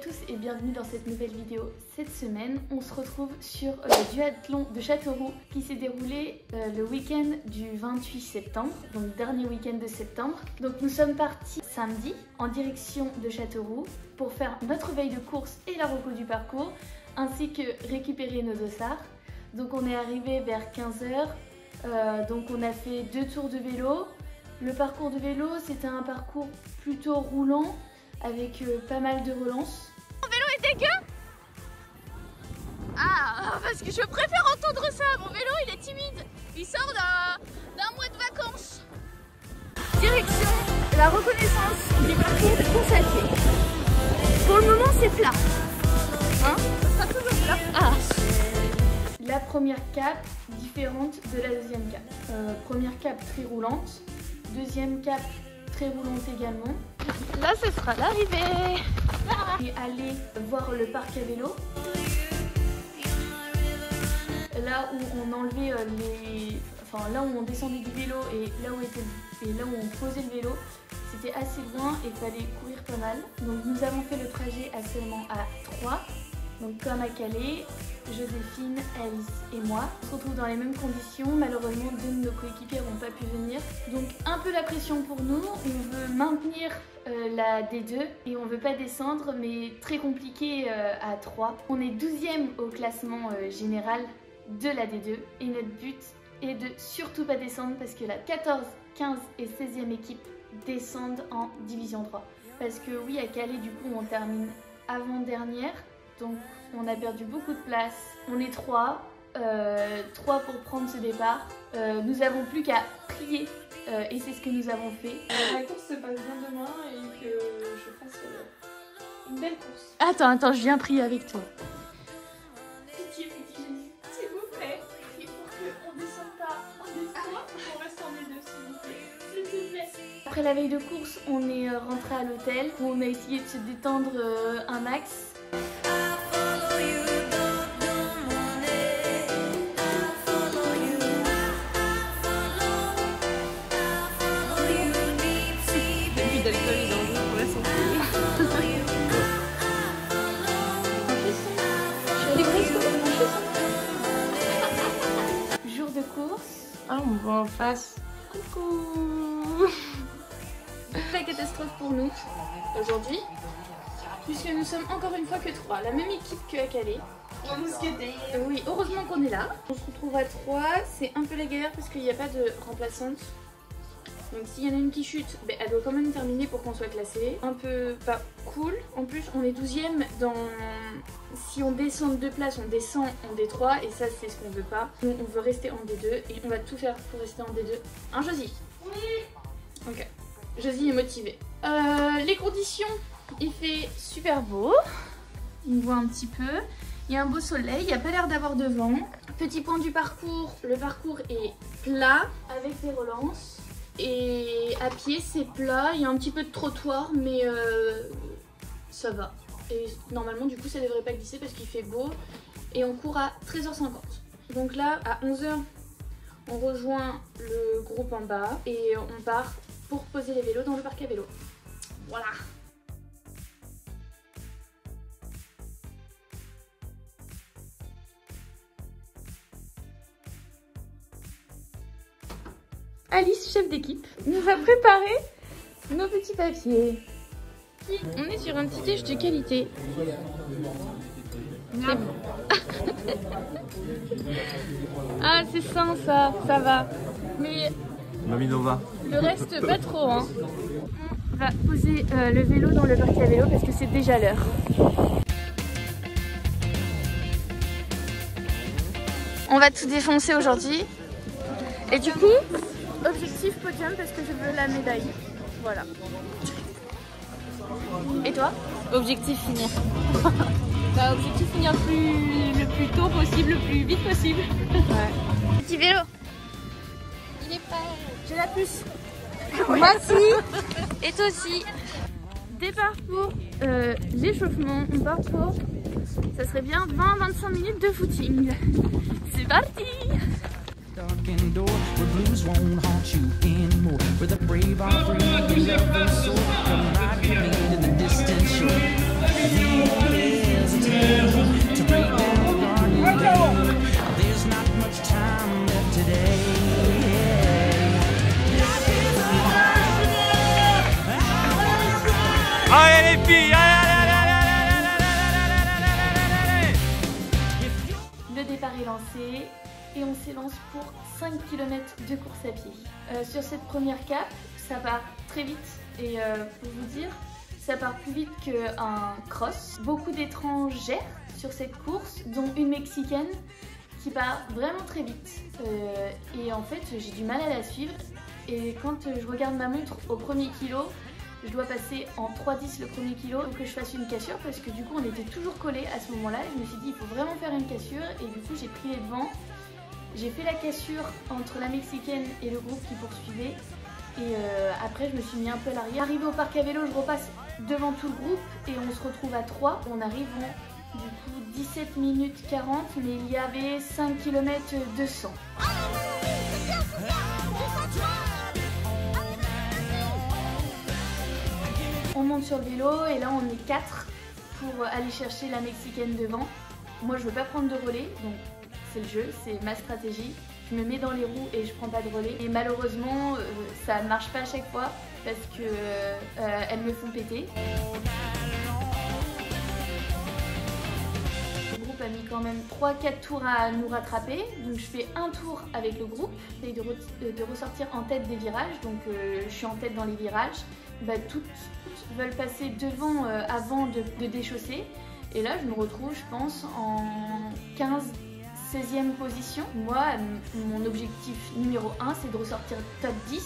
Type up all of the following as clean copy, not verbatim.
tous et bienvenue dans cette nouvelle vidéo. Cette semaine, on se retrouve sur le duathlon de Châteauroux qui s'est déroulé le week-end du 28 septembre, donc le dernier week-end de septembre. Donc nous sommes partis samedi en direction de Châteauroux pour faire notre veille de course et la reco du parcours, ainsi que récupérer nos dossards. Donc on est arrivé vers 15 h, donc on a fait 2 tours de vélo. Le parcours de vélo, c'était un parcours plutôt roulant, avec pas mal de relances. Mon vélo est dégueu. Ah, parce que je préfère entendre ça. Mon vélo, il est timide. Il sort d'un mois de vacances. Direction la reconnaissance du parcours de course à pied. Pour le moment, c'est plat. Hein? Ça sera toujours plat. Ah. La première cape différente de la deuxième cape. Première cape très roulante. Deuxième cape très roulante également. Là, ce sera l'arrivée. Et aller voir le parc à vélo. Là où on enlevait Enfin, là où on descendait du vélo et là où on posait le vélo, c'était assez loin et il fallait courir pas mal. Donc nous avons fait le trajet seulement à 3. Donc comme à Calais, Joséphine, Alice et moi. On se retrouve dans les mêmes conditions. Malheureusement, 2 de nos coéquipiers n'ont pas pu venir. Donc un peu la pression pour nous. On veut maintenir la D2 et on veut pas descendre, mais très compliqué à 3. On est 12e au classement général de la D2 et notre but est de surtout pas descendre parce que la 14, 15 et 16e équipe descendent en division 3. Parce que oui, à Calais, du coup, on termine avant-dernière. Donc on a perdu beaucoup de place. On est 3 pour prendre ce départ. Nous avons plus qu'à prier et c'est ce que nous avons fait. La course se passe bien demain et que je fasse une belle course. Attends, je viens prier avec toi. Pitié, s'il vous plaît, priez pour qu'on ne descende pas en D3, qu'on reste en D2, s'il vous plaît. Après la veille de course, on est rentré à l'hôtel où on a essayé de se détendre un max. Jour de course. Ah, on voit en face. Coucou. La catastrophe pour nous aujourd'hui, puisque nous sommes encore une fois que 3, la même équipe qu'à Calais. Oui, heureusement qu'on est là. On se retrouve à 3, c'est un peu la galère parce qu'il n'y a pas de remplaçante. Donc s'il y en a une qui chute, elle doit quand même terminer pour qu'on soit classé. Un peu pas cool. En plus on est 12e dans... Si on descend de 2 places, on descend en D3 et ça c'est ce qu'on veut pas. Donc on veut rester en D2 et on va tout faire pour rester en D2. Hein Josie? Oui. Ok. Josie est motivée. Les conditions, il fait super beau. On voit un petit peu. Il y a un beau soleil, il n'y a pas l'air d'avoir de vent. Petit point du parcours, le parcours est plat avec des relances. Et à pied c'est plat, il y a un petit peu de trottoir mais ça va. Et normalement du coup ça devrait pas glisser parce qu'il fait beau. Et on court à 13h50. Donc là à 11h on rejoint le groupe en bas et on part pour poser les vélos dans le parc à vélo. Voilà. Alice, chef d'équipe, nous a préparé nos petits papiers. On est sur un petit déj de qualité. Ah, c'est sain ça, ça va. Mais Mamie Nova. le reste, pas trop. Hein. On va poser le vélo dans le parc à vélo parce que c'est déjà l'heure. On va tout défoncer aujourd'hui. Et du coup, objectif podium parce que je veux la médaille. Voilà. Et toi? Objectif finir. Objectif finir le plus tôt possible, le plus vite possible. Ouais. Petit vélo. Il est prêt. J'ai la puce. Moi aussi. Et toi aussi. Départ pour l'échauffement. On part pour, ça serait bien 20-25 minutes de footing. C'est parti. Dark indoor, where blues won't haunt you anymore, where the brave are free and love is so come ride with me to the distant shore. filles. Le départ est lancé et on s'élance pour 5 km de course à pied. Sur cette première cape, ça part très vite et pour vous dire, ça part plus vite qu'un cross. Beaucoup d'étrangères sur cette course, dont une Mexicaine qui part vraiment très vite. Et en fait, j'ai du mal à la suivre. Et quand je regarde ma montre au premier kilo, je dois passer en 3,10 le premier kilo, donc que je fasse une cassure parce que du coup on était toujours collés à ce moment-là. Je me suis dit il faut vraiment faire une cassure et du coup j'ai pris les devants. J'ai fait la cassure entre la Mexicaine et le groupe qui poursuivait. Et après je me suis mis un peu à l'arrière. Arrivé au parc à vélo, je repasse devant tout le groupe et on se retrouve à 3. On arrive en du coup 17 minutes 40 mais il y avait 5 km 200. On monte sur le vélo et là on est 4 pour aller chercher la Mexicaine devant. Moi je veux pas prendre de relais, donc c'est le jeu, c'est ma stratégie. Je me mets dans les roues et je prends pas de relais. Et malheureusement ça ne marche pas à chaque fois parce que elles me font péter. Le groupe a mis quand même 3-4 tours à nous rattraper. Donc je fais un tour avec le groupe, j'essaie de ressortir en tête des virages. Donc je suis en tête dans les virages. Bah, toutes veulent passer devant avant de déchausser. Et là, je me retrouve, je pense, en 15-16e position. Moi, mon objectif numéro 1, c'est de ressortir top 10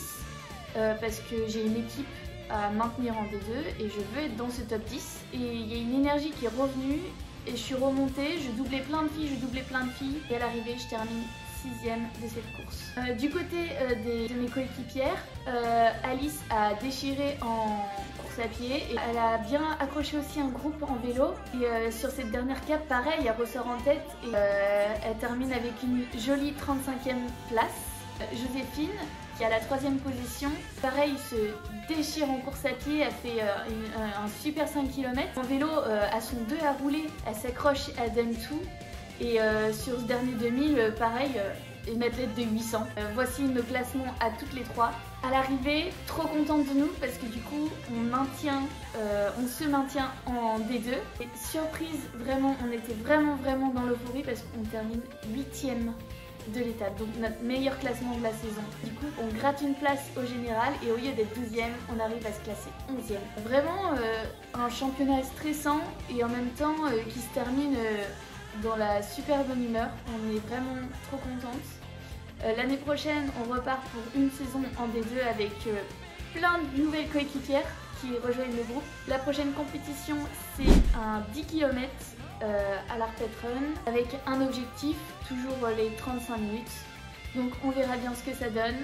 parce que j'ai une équipe à maintenir en D2 et je veux être dans ce top 10. Et il y a une énergie qui est revenue et je suis remontée, je doublais plein de filles, et à l'arrivée, je termine 6e de cette course. Du côté de mes coéquipières, Alice a déchiré en course à pied et elle a bien accroché aussi un groupe en vélo. Et sur cette dernière cape, pareil, elle ressort en tête et elle termine avec une jolie 35e place. Joséphine, qui est à la 3e position, pareil, se déchire en course à pied, elle fait un super 5 km. En vélo, à son 2 à rouler, elle s'accroche, elle donne tout. Et sur ce dernier 2000, pareil, une athlète de 800. Voici nos classements à toutes les 3. À l'arrivée, trop contente de nous parce que du coup, on se maintient en D2. Et surprise, vraiment, on était vraiment dans l'euphorie parce qu'on termine 8e de l'étape, donc notre meilleur classement de la saison. Du coup, on gratte une place au général et au lieu d'être 12e, on arrive à se classer 11e. Vraiment un championnat stressant et en même temps qui se termine dans la super bonne humeur. On est vraiment trop contente. L'année prochaine, on repart pour une saison en D2 avec plein de nouvelles coéquipières qui rejoignent le groupe. La prochaine compétition, c'est un 10 km à l'Arpet Run avec un objectif, toujours les 35 minutes. Donc on verra bien ce que ça donne.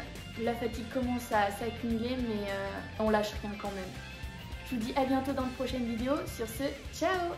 La fatigue commence à s'accumuler mais on lâche rien quand même. Je vous dis à bientôt dans de prochaines vidéos. Sur ce, ciao!